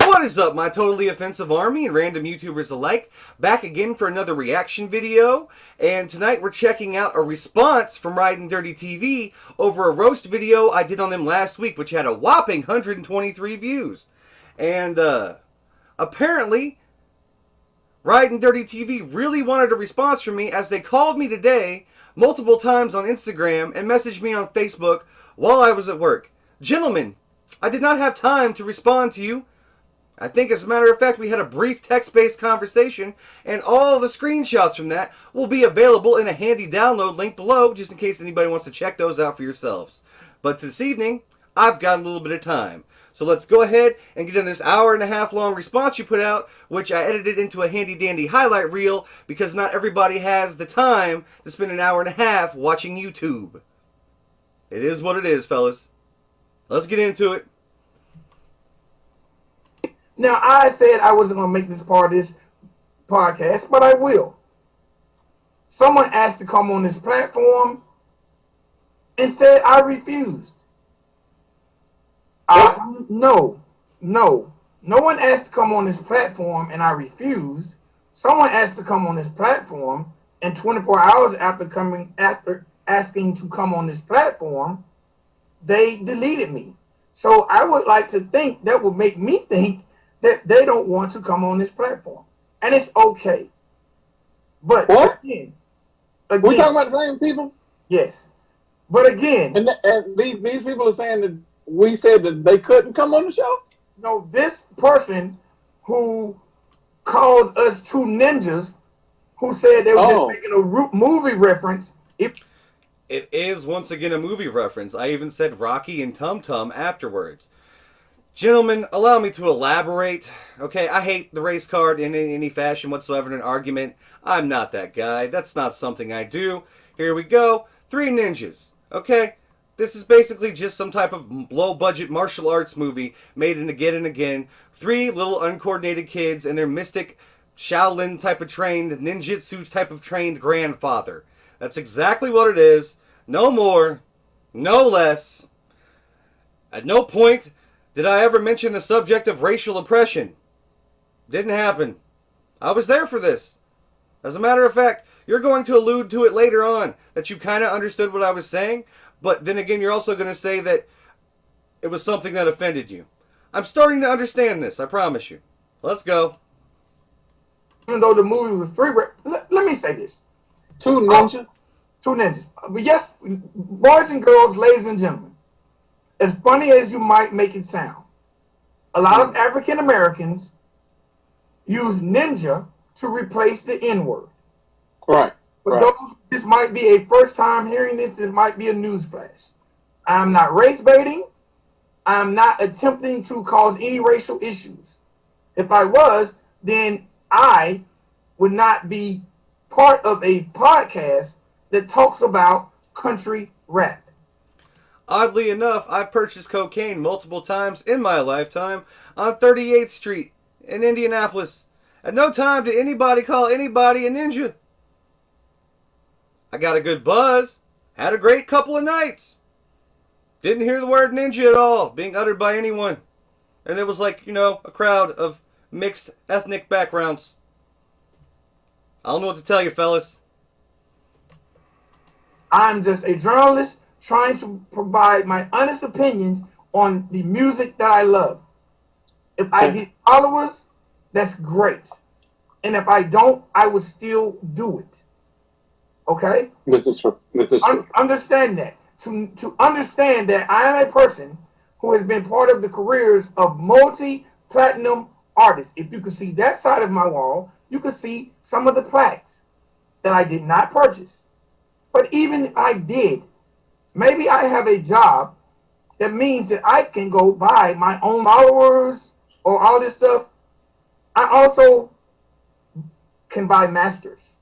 What is up, my totally offensive army and random YouTubers alike? Back again for another reaction video. And tonight we're checking out a response from Riding Dirty TV over a roast video I did on them last week, which had a whopping 123 views. And apparently, Riding Dirty TV really wanted a response from me, as they called me today multiple times on Instagram and messaged me on Facebook while I was at work. Gentlemen, I did not have time to respond to you. I think, as a matter of fact, we had a brief text-based conversation, and all the screenshots from that will be available in a handy download link below, just in case anybody wants to check those out for yourselves. But this evening, I've got a little bit of time. So let's go ahead and get in this hour-and-a-half long response you put out, which I edited into a handy-dandy highlight reel, because not everybody has the time to spend an hour and a half watching YouTube. It is what it is, fellas. Let's get into it. Now, I said I wasn't going to make this part of this podcast, but I will. Someone asked to come on this platform and said I refused. No. No one asked to come on this platform and I refused. Someone asked to come on this platform, and 24 hours after asking to come on this platform, they deleted me. So I would like to think that would make me think that they don't want to come on this platform. And it's okay. But what? Again, we talking about the same people? Yes. But again, and these people are saying that we said that they couldn't come on the show? No, this person who called us two ninjas, who said they were just making a movie reference. It is once again a movie reference. I even said Rocky and Tum Tum afterwards. Gentlemen, allow me to elaborate. Okay, I hate the race card in any fashion whatsoever in an argument. I'm not that guy. That's not something I do. Here we go. 3 ninjas. Okay? This is basically just some type of low-budget martial arts movie made in again and again. 3 little uncoordinated kids and their mystic Shaolin type of trained, ninjutsu type of trained grandfather. That's exactly what it is. No more. No less. At no point did I ever mention the subject of racial oppression? Didn't happen. I was there for this. As a matter of fact, you're going to allude to it later on, that you kind of understood what I was saying, but then again, you're also going to say that it was something that offended you. I'm starting to understand this, I promise you. Let's go. Even though the movie was 3, let me say this. 2 ninjas? 2 ninjas. But yes, boys and girls, ladies and gentlemen, as funny as you might make it sound, a lot of African Americans use ninja to replace the N-word. Right. For those, this might be a first time hearing this, it might be a newsflash. I'm not race baiting. I'm not attempting to cause any racial issues. If I was, then I would not be part of a podcast that talks about country rap. Oddly enough, I've purchased cocaine multiple times in my lifetime on 38th Street in Indianapolis. At no time did anybody call anybody a ninja. I got a good buzz. Had a great couple of nights. Didn't hear the word ninja at all being uttered by anyone. And it was like, you know, a crowd of mixed ethnic backgrounds. I don't know what to tell you, fellas. I'm just a journalist trying to provide my honest opinions on the music that I love. If I get followers, that's great. And if I don't, I would still do it. Okay? This is true. This is true. Understand that. To understand that I am a person who has been part of the careers of multi-platinum artists. If you could see that side of my wall, you could see some of the plaques that I did not purchase. But even if I did, maybe I have a job that means that I can go buy my own followers or all this stuff. I also can buy masters.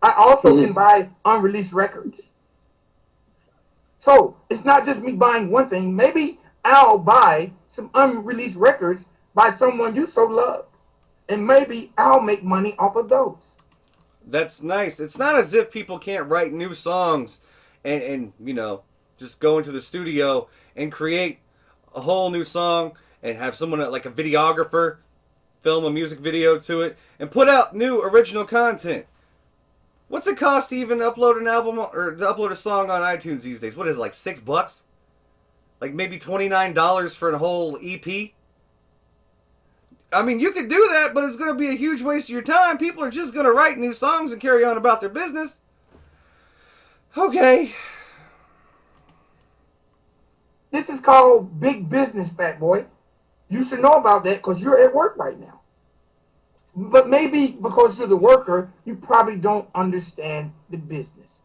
I also can buy unreleased records. So it's not just me buying one thing. Maybe I'll buy some unreleased records by someone you so love. And maybe I'll make money off of those. That's nice. It's not as if people can't write new songs and you know, just go into the studio and create a whole new song and have someone like a videographer film a music video to it and put out new original content. What's it cost to even upload an album or to upload a song on iTunes these days? What is it, like $6? Like maybe $29 for a whole EP? I mean, you could do that, but it's going to be a huge waste of your time. People are just going to write new songs and carry on about their business. Okay. This is called big business, fat boy. You should know about that because you're at work right now. But maybe because you're the worker, you probably don't understand the business.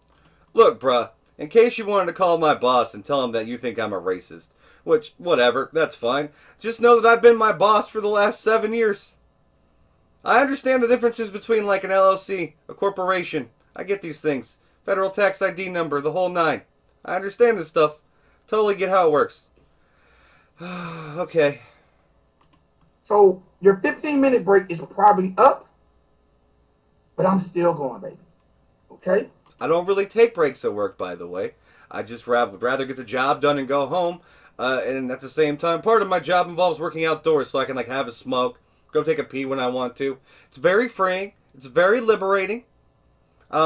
Look, bruh, in case you wanted to call my boss and tell him that you think I'm a racist, which, whatever, that's fine. Just know that I've been my boss for the last 7 years. I understand the differences between like an LLC, a corporation. I get these things. Federal tax ID number, the whole nine. I understand this stuff. Totally get how it works. Okay. So your 15-minute break is probably up, but I'm still going, baby. Okay? I don't really take breaks at work, by the way. I just would rather get the job done and go home. And at the same time, part of my job involves working outdoors, so I can like have a smoke, go take a pee when I want to. It's very freeing. It's very liberating. I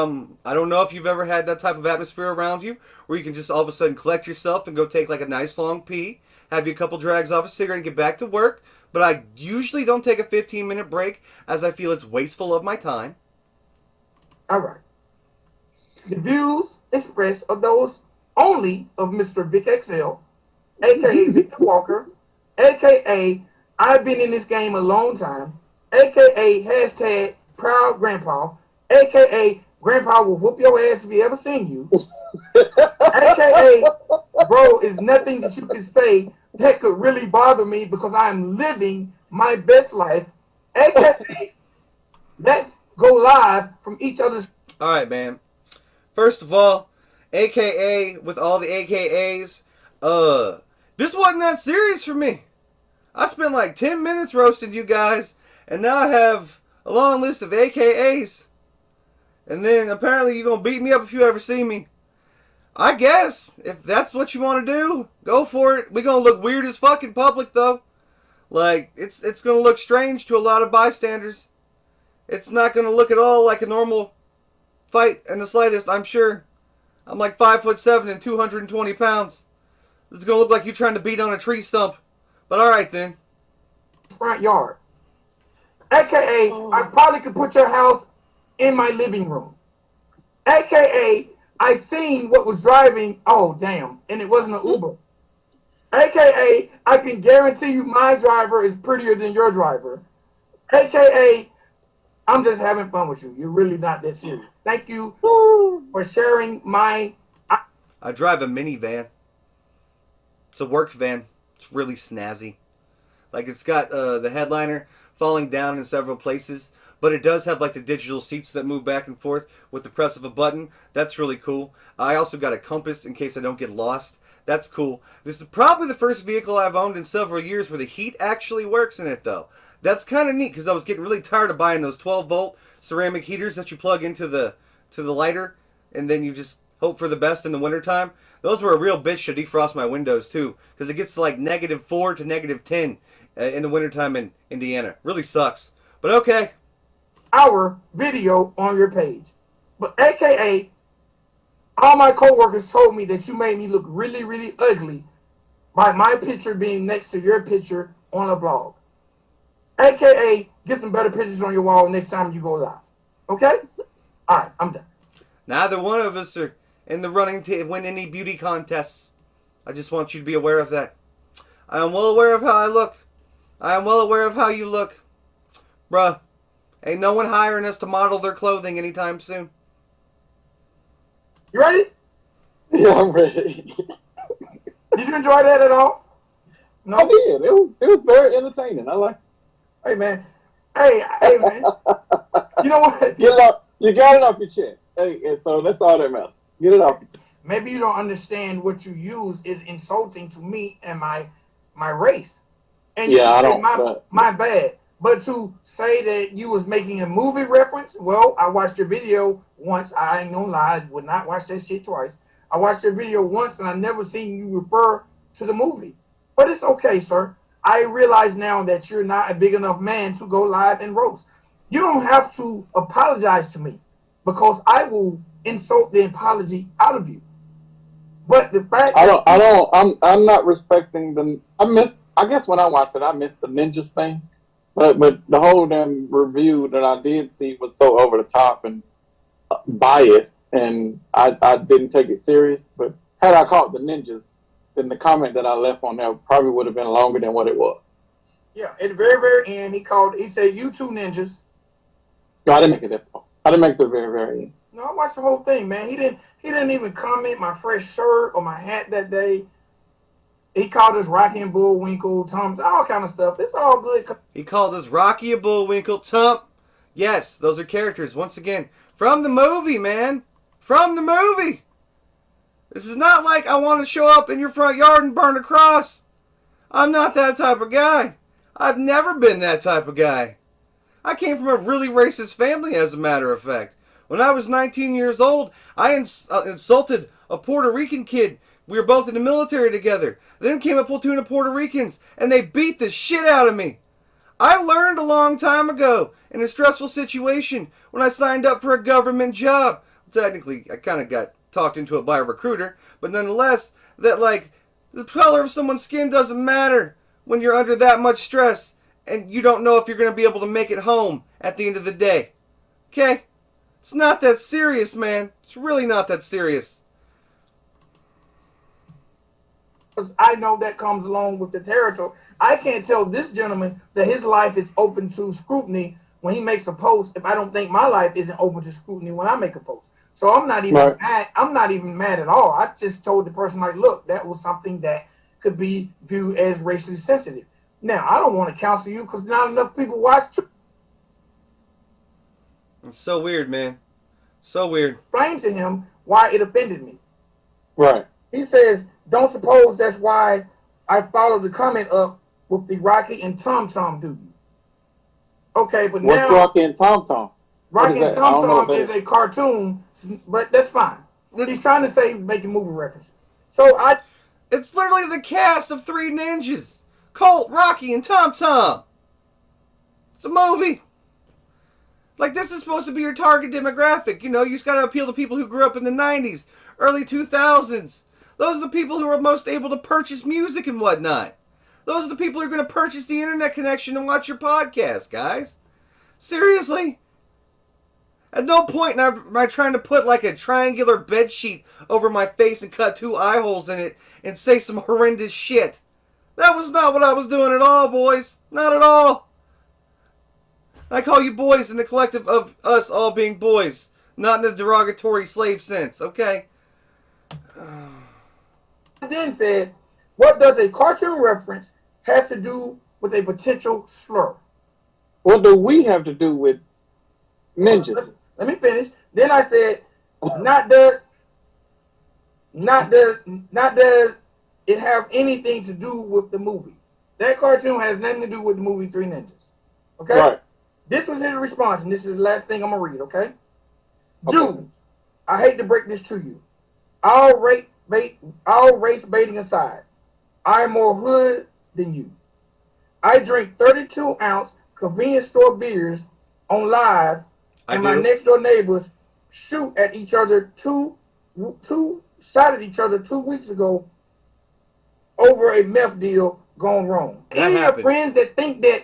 don't know if you've ever had that type of atmosphere around you, where you can just all of a sudden collect yourself and go take like a nice long pee, have you a couple drags off a cigarette and get back to work. But I usually don't take a 15-minute break, as I feel it's wasteful of my time. All right. The views expressed are those only of Mr. Vic XL, a.k.a. Victor Walker, a.k.a. I've been in this game a long time, a.k.a. hashtag Proud Grandpa, a.k.a. Grandpa will whoop your ass if he ever seen you, a.k.a. bro, is nothing that you can say that could really bother me because I am living my best life, a.k.a. let's go live from each other's... All right, man. First of all, AKA with all the AKAs, this wasn't that serious for me. I spent like 10 minutes roasting you guys, and now I have a long list of AKAs. And then apparently you're going to beat me up if you ever see me. I guess, if that's what you want to do, go for it. We're going to look weird as fuck in public, though. Like, it's going to look strange to a lot of bystanders. It's not going to look at all like a normal fight in the slightest, I'm sure. I'm like 5'7" and 220 pounds. It's going to look like you trying to beat on a tree stump. But alright then. front yard. AKA, I probably could put your house in my living room. AKA, I seen what was driving, oh damn, and it wasn't an Uber. AKA, I can guarantee you my driver is prettier than your driver. AKA, I'm just having fun with you. You're really not that serious. Thank you for sharing my... I drive a minivan. It's a work van. It's really snazzy. Like, it's got the headliner falling down in several places, but it does have like the digital seats that move back and forth with the press of a button. That's really cool. I also got a compass in case I don't get lost. That's cool. This is probably the first vehicle I've owned in several years where the heat actually works in it, though. That's kind of neat because I was getting really tired of buying those 12-volt ceramic heaters that you plug into the lighter, and then you just hope for the best in the wintertime. Those were a real bitch to defrost my windows, too, because it gets to like -4 to -10 in the wintertime in Indiana. Really sucks. But okay. Our video on your page. But AKA, all my coworkers told me that you made me look really, really ugly by my picture being next to your picture on a blog. AKA, get some better pictures on your wall next time you go live. Okay? All right, I'm done. Neither one of us are in the running to win any beauty contests. I just want you to be aware of that. I am well aware of how I look. I am well aware of how you look. Bruh, ain't no one hiring us to model their clothing anytime soon. You ready? Yeah, I'm ready. Did you enjoy that at all? No? I did. It was very entertaining. I like it. Hey, man. Hey, man. You know what? You got it off your chest. Hey, and so that's all that matters. Get it off. Maybe you don't understand what you use is insulting to me and my race. And Yeah, I you don't- say my bad. But to say that you was making a movie reference, well, I watched your video once. I ain't gonna lie, I would not watch that shit twice. I watched your video once and I never seen you refer to the movie. But it's okay, sir. I realize now that you're not a big enough man to go live and roast. You don't have to apologize to me because I will insult the apology out of you. But the fact I'm not respecting the. I guess when I watched it, I missed the ninjas thing. But the whole damn review that I did see was so over the top and biased, and I didn't take it serious. But had I caught the ninjas, then the comment that I left on there probably would have been longer than what it was. Yeah, at the very, very end, he said, "You two ninjas." No, I didn't make it that far. I didn't make the very, very end. No, I watched the whole thing, man. He didn't even comment my fresh shirt or my hat that day. He called us Rocky and Bullwinkle, Tom, all kind of stuff. It's all good. He called us Rocky and Bullwinkle, Tump. Yes, those are characters, once again, from the movie, man. From the movie. This is not like I want to show up in your front yard and burn a cross. I'm not that type of guy. I've never been that type of guy. I came from a really racist family, as a matter of fact. When I was 19 years old, I insulted a Puerto Rican kid. We were both in the military together. Then came a platoon of Puerto Ricans, and they beat the shit out of me. I learned a long time ago, in a stressful situation, when I signed up for a government job. Technically, I kind of got talked into it by a recruiter, but nonetheless, that like, the color of someone's skin doesn't matter when you're under that much stress, and you don't know if you're going to be able to make it home at the end of the day. Okay? It's not that serious, man. It's really not that serious. Because I know that comes along with the territory. I can't tell this gentleman that his life is open to scrutiny when he makes a post if I don't think my life isn't open to scrutiny when I make a post. So I'm not even mad. I'm not even mad at all. I just told the person, like, look, that was something that could be viewed as racially sensitive. Now, I don't want to counsel you because not enough people watch. It's so weird, man. So weird. Explain to him why it offended me. Right. He says, don't suppose that's why I followed the comment up with the Rocky and Tom Tom dude. Okay, but what's now Rocky and Tom Tom? Rocky and Tom Tom is a cartoon, but that's fine. He's trying to say making movie references. So it's literally the cast of Three Ninjas. Colt, Rocky, and Tom Tom. It's a movie. Like, this is supposed to be your target demographic. You know, you just got to appeal to people who grew up in the 90s, early 2000s. Those are the people who are most able to purchase music and whatnot. Those are the people who are going to purchase the internet connection and watch your podcast, guys. Seriously? At no point am I trying to put like a triangular bed sheet over my face and cut 2 eye holes in it and say some horrendous shit. That was not what I was doing at all, boys. Not at all. I call you boys in the collective of us all being boys, not in a derogatory slave sense, okay? then said, what does a cartoon reference has to do with a potential slur? What do we have to do with ninjas? Let me finish. Then I said, not does it have anything to do with the movie? That cartoon has nothing to do with the movie Three Ninjas. Okay? Right. This was his response, and this is the last thing I'm going to read, okay? Dude, I hate to break this to you. All race baiting aside, I'm more hood than you. I drink 32-ounce convenience store beers on live, and my next door neighbors shot at each other 2 weeks ago over a meth deal gone wrong. Any of your friends that think that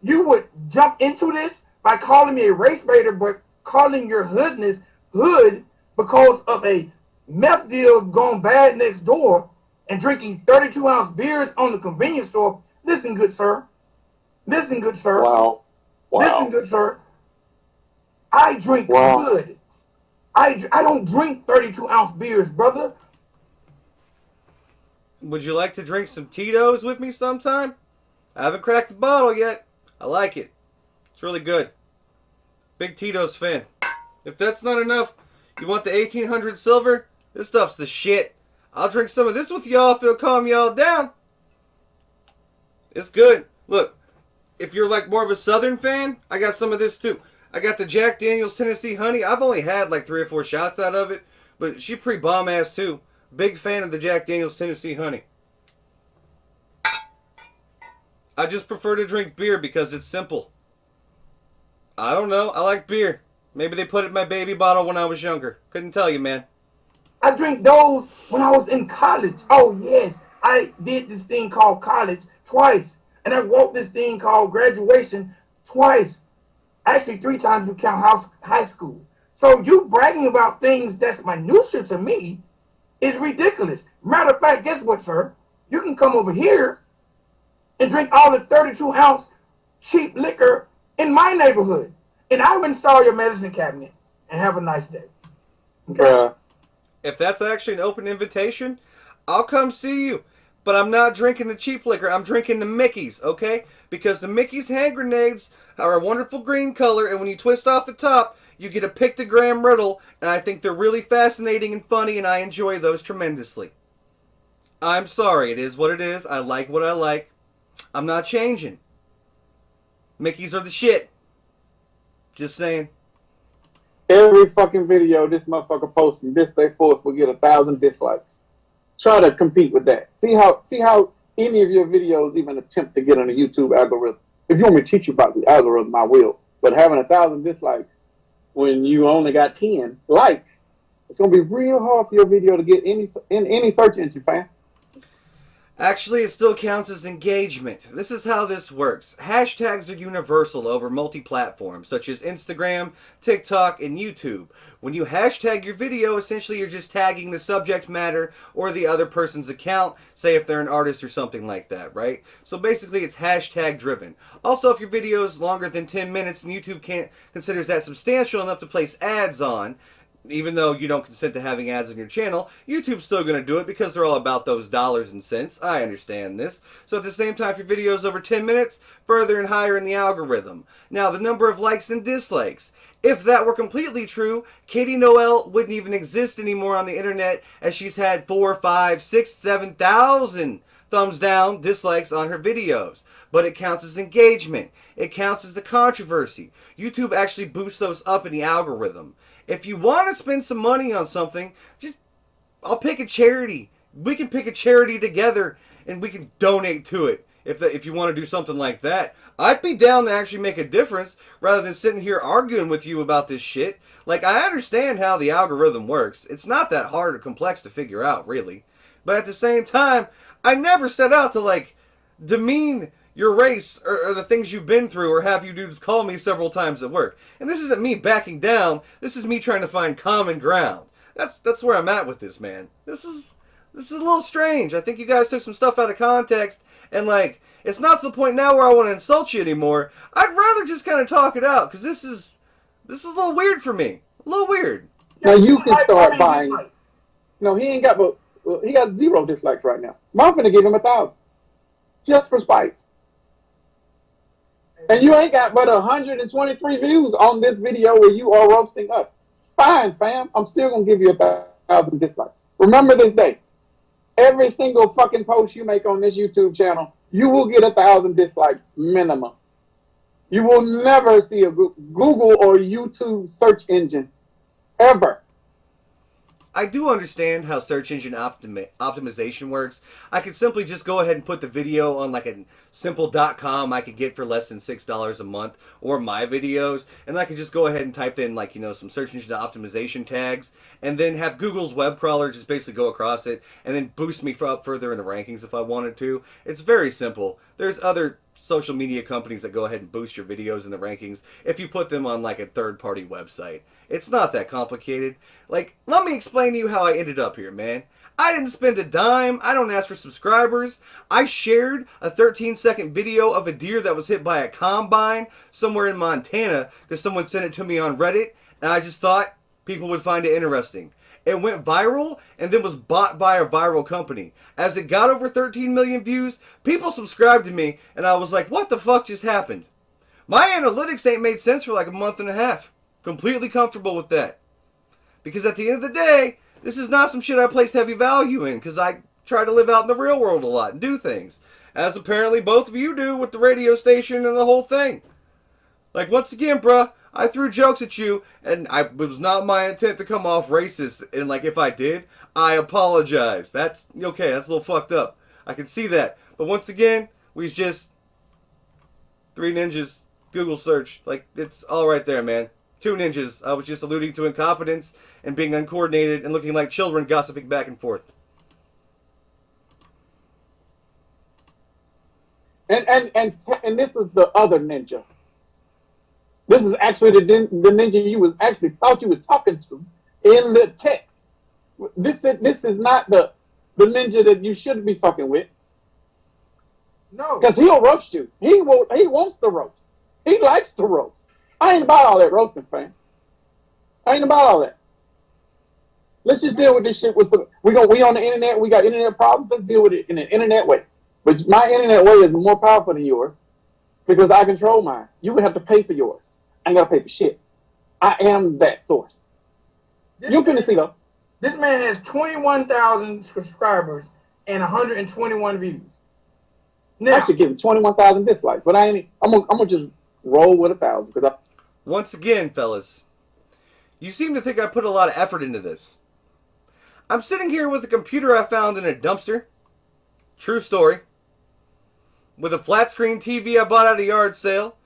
you would jump into this by calling me a race baiter, but calling your hoodness hood because of a meth deal gone bad next door and drinking 32-ounce beers on the convenience store. Listen, good sir. Listen, good sir. Wow. Listen, good sir. I drink good. I don't drink 32-ounce beers, brother. Would you like to drink some Tito's with me sometime? I haven't cracked the bottle yet. I like it. It's really good. Big Tito's fan. If that's not enough, you want the 1800 silver? This stuff's the shit. I'll drink some of this with y'all if it'll calm y'all down. It's good. Look, if you're like more of a Southern fan, I got some of this too. I got the Jack Daniel's Tennessee Honey. I've only had like 3 or 4 shots out of it, but she pretty bomb ass too. Big fan of the Jack Daniel's Tennessee Honey. I just prefer to drink beer because it's simple. I don't know. I like beer. Maybe they put it in my baby bottle when I was younger. Couldn't tell you, man. I drink those when I was in college. Oh yes, I did this thing called college twice, and I walked this thing called graduation twice. Actually, three times if you count high school. So you bragging about things that's minutia to me is ridiculous. Matter of fact, guess what, sir? You can come over here and drink all the 32-ounce cheap liquor in my neighborhood, and I will install your medicine cabinet. And have a nice day. Okay? If that's actually an open invitation, I'll come see you. But I'm not drinking the cheap liquor. I'm drinking the Mickey's, okay? Because the Mickey's hand grenades are a wonderful green color, and when you twist off the top, you get a pictogram riddle, and I think they're really fascinating and funny, and I enjoy those tremendously. I'm sorry, it is what it is. I like what I like. I'm not changing. Mickey's are the shit. Just saying. Every fucking video this motherfucker posting this day forth will get 1,000 dislikes. Try to compete with that. See how any of your videos even attempt to get on the YouTube algorithm. If you want me to teach you about the algorithm, I will. But having 1,000 dislikes when you only got 10 likes, it's gonna be real hard for your video to get in any search engine, fam. Actually, it still counts as engagement. This is how this works. Hashtags are universal over multi-platforms, such as Instagram, TikTok, and YouTube. When you hashtag your video, essentially you're just tagging the subject matter or the other person's account, say if they're an artist or something like that, right? So basically it's hashtag driven. Also, if your video is longer than 10 minutes and YouTube considers that substantial enough to place ads on, even though you don't consent to having ads on your channel, YouTube's still going to do it because they're all about those dollars and cents. I understand this. So at the same time, if your video is over 10 minutes, further and higher in the algorithm. Now, the number of likes and dislikes. If that were completely true, Katie Noel wouldn't even exist anymore on the internet, as she's had 4, 5, 6, 7,000 thumbs down, dislikes on her videos. But it counts as engagement. It counts as the controversy. YouTube actually boosts those up in the algorithm. If you want to spend some money on something, I'll pick a charity. We can pick a charity together and we can donate to it. If you want to do something like that, I'd be down to actually make a difference rather than sitting here arguing with you about this shit. Like, I understand how the algorithm works. It's not that hard or complex to figure out, really. But at the same time, I never set out to, like, demean your race or the things you've been through or have you dudes call me several times at work. And this isn't me backing down. This is me trying to find common ground. That's where I'm at with this, man. This is a little strange. I think you guys took some stuff out of context and, like, it's not to the point now where I want to insult you anymore. I'd rather just kind of talk it out because this is a little weird for me. A little weird. Now you can start buying. No, he ain't got he got 0 dislikes right now. I'm finna give him 1,000 just for spite. And you ain't got but 123 views on this video where you are roasting us. Fine, fam. I'm still gonna give you 1,000 dislikes. Remember this day. Every single fucking post you make on this YouTube channel, you will get 1,000 dislikes minimum. You will never see a Google or YouTube search engine ever. I do understand how search engine optimization works. I could simply just go ahead and put the video on like a simple.com I could get for less than $6 a month, or my videos, and I could just go ahead and type in, like, you know, some search engine optimization tags, and then have Google's web crawler just basically go across it and then boost me up further in the rankings if I wanted to. It's very simple. There's other social media companies that go ahead and boost your videos in the rankings if you put them on like a third-party website. It's not that complicated. Like, let me explain to you how I ended up here, man. I didn't spend a dime. I don't ask for subscribers. I shared a 13-second video of a deer that was hit by a combine somewhere in Montana because someone sent it to me on Reddit, and I just thought people would find it interesting. It went viral and then was bought by a viral company. As it got over 13 million views, people subscribed to me, and I was like, what the fuck just happened? My analytics ain't made sense for like a month and a half. Completely comfortable with that. Because at the end of the day, this is not some shit I place heavy value in, because I try to live out in the real world a lot and do things. As apparently both of you do with the radio station and the whole thing. Like, once again, bruh, I threw jokes at you, and it was not my intent to come off racist, and like, if I did, I apologize. That's okay, that's a little fucked up. I can see that. But once again, we just 3 ninjas. Google search. Like, it's all right there, man. 2 ninjas. I was just alluding to incompetence and being uncoordinated and looking like children gossiping back and forth. And this is the other ninja. This is actually the ninja you was actually thought you were talking to in the text. This is not the ninja that you should be fucking with. No. Because he'll roast you. He wants to roast. He likes to roast. I ain't about all that roasting, fam. I ain't about all that. Let's just deal with this shit with some. We on the internet. We got internet problems. Let's deal with it in an internet way. But my internet way is more powerful than yours because I control mine. You would have to pay for yours. I ain't gotta pay for shit. I am that source. You finna see though. This man has 21,000 subscribers and 121 views. Now, I should give him 21,000 dislikes, but I ain't. I'm gonna just roll with 1,000 because I. Once again, fellas, you seem to think I put a lot of effort into this. I'm sitting here with a computer I found in a dumpster. True story. With a flat screen TV I bought at a yard sale.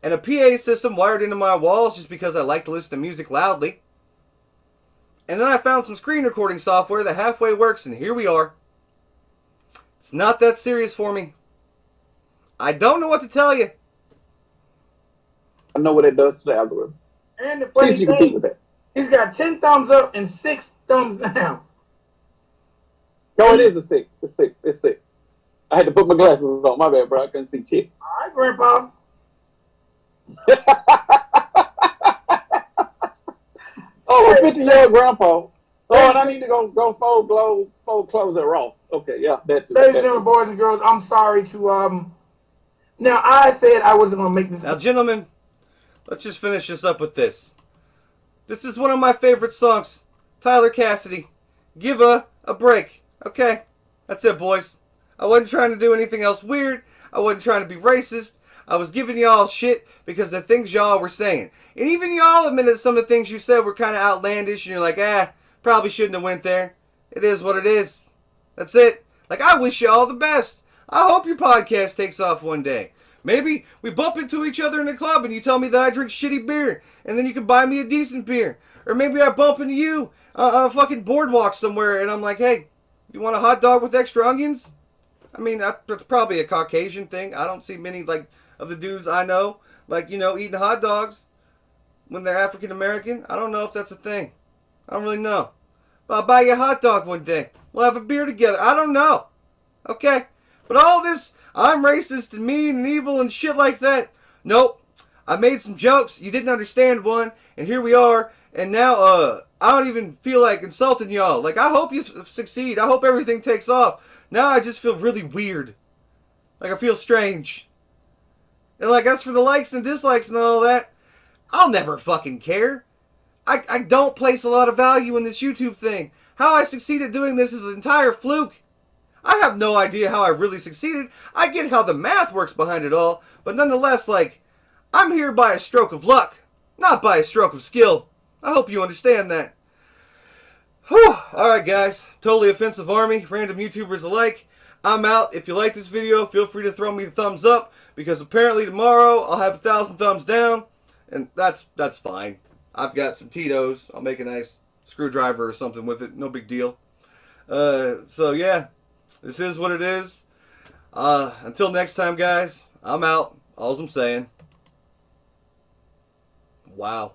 And a PA system wired into my walls just because I like to listen to music loudly. And then I found some screen recording software that halfway works, and here we are. It's not that serious for me. I don't know what to tell you. I know what it does to the algorithm. and the See if funny you can beat with thing, that. he's got 10 thumbs up and 6 thumbs down. No, it is a 6. It's 6. It's 6. I had to put my glasses on. My bad, bro. I couldn't see shit. All right, Grandpa. Oh, a 50-year-old grandpa. Oh, and I need to go fold clothes at Ross. Okay, yeah, that's it. Ladies and gentlemen, boys and girls, I'm sorry to Now I said I wasn't gonna make this. Now, gentlemen, let's just finish this up with this. This is one of my favorite songs. Tyler Cassidy. Give a break. Okay? That's it, boys. I wasn't trying to do anything else weird. I wasn't trying to be racist. I was giving y'all shit because the things y'all were saying. And even y'all admitted some of the things you said were kind of outlandish. And you're like, probably shouldn't have went there. It is what it is. That's it. Like, I wish you all the best. I hope your podcast takes off one day. Maybe we bump into each other in the club and you tell me that I drink shitty beer. And then you can buy me a decent beer. Or maybe I bump into you on a fucking boardwalk somewhere and I'm like, hey, you want a hot dog with extra onions? I mean, that's probably a Caucasian thing. I don't see many, like, of the dudes I know, like, eating hot dogs when they're African American. I don't know if that's a thing. I don't really know. But I'll buy you a hot dog one day. We'll have a beer together. I don't know. Okay? But all this, I'm racist and mean and evil and shit like that. Nope. I made some jokes. You didn't understand one. And here we are. And now, I don't even feel like insulting y'all. Like, I hope you succeed. I hope everything takes off. Now I just feel really weird. Like, I feel strange. And like, as for the likes and dislikes and all that, I'll never fucking care. I don't place a lot of value in this YouTube thing. How I succeeded doing this is an entire fluke. I have no idea how I really succeeded. I get how the math works behind it all. But nonetheless, like, I'm here by a stroke of luck. Not by a stroke of skill. I hope you understand that. Whew. Alright guys, totally offensive army, random YouTubers alike. I'm out. If you like this video, feel free to throw me the thumbs up. Because apparently tomorrow I'll have 1,000 thumbs down. And that's fine. I've got some Tito's. I'll make a nice screwdriver or something with it. No big deal. So yeah, this is what it is. Until next time guys, I'm out. All's I'm saying. Wow.